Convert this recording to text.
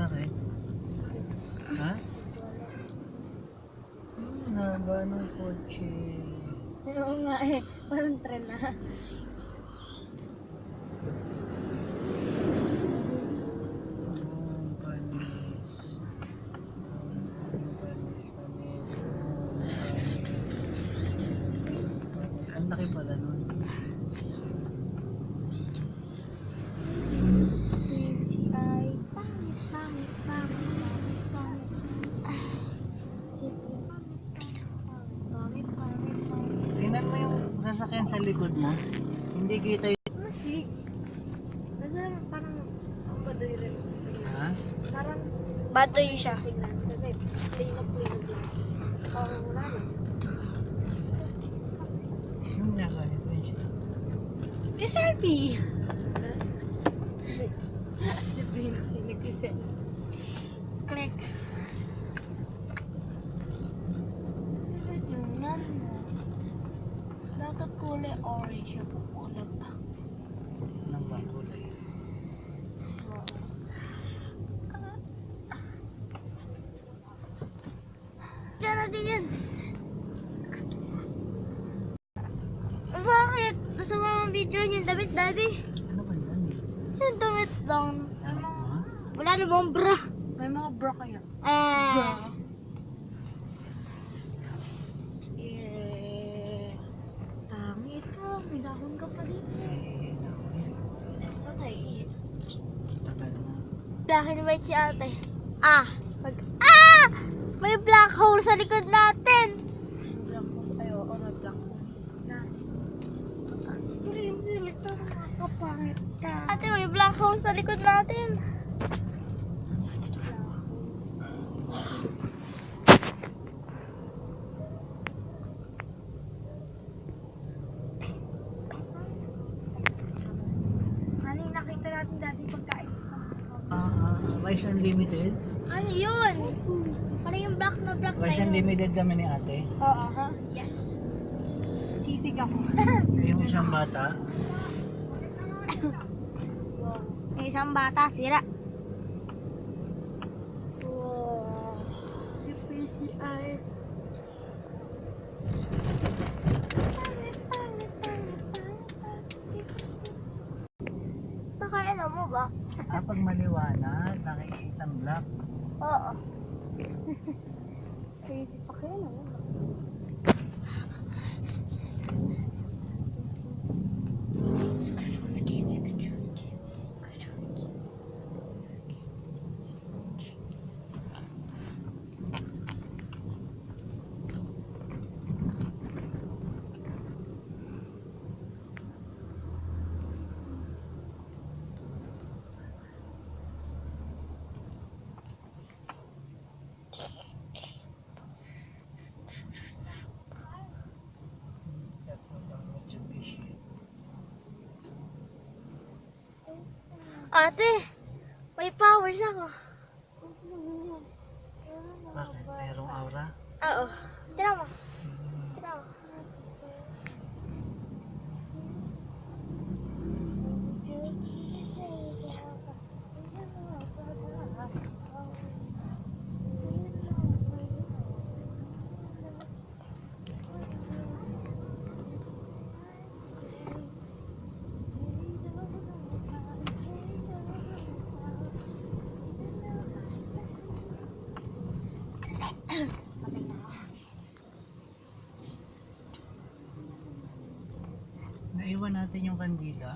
Bakit? Ha? Haba ng kotse. Oo nga eh, parang tren na. Ang laki pala nun. Tingnan mo yung sasakyan sa likod mo. Hindi kita yung... Mas big. Kasi parang ang baduy rin. Ha? Parang Baduy siya. tingnan. Kasi plain lang. Parang wala na. Yung nakalit mo siya. Selfie! Si Vinci nagsiselfie. Click. Tingnan mo. Bakit kulay orange yung pupunan pa? Anong bang kulay? Diyan natin yan. Bakit? Gusto mo ang video yung damit, daddy? Ano ba yan? Yung damit lang. Ha? Wala namang bra. May mga bra kaya. Pangit mo. May dahon ka pa dito. Saan tayo? Tagal na. Black and white si ate. May black hole sa likod natin. Black hole tayo. O na black hole. Na. Prince, ito nakakapangit ka. Ate, may black hole sa likod natin. Ano yung nakita natin dati pagkain? Rice Unlimited? Ano yun? Ano yung black na black na Rice yun? Unlimited kami ni ate. Oo, ha? Yes. Sisig ako. Yung isang bata. Yung isang bata, sira. Wow. Si PCI. Pakain mo ba? Pag maliwanag, nakikita ang black. Oo. Crazy pa kayo, no? Ate, may powers ako. Bakit? Mayroong aura? Oo. Tira mo. Tira mo. Naiwan natin yung kandila.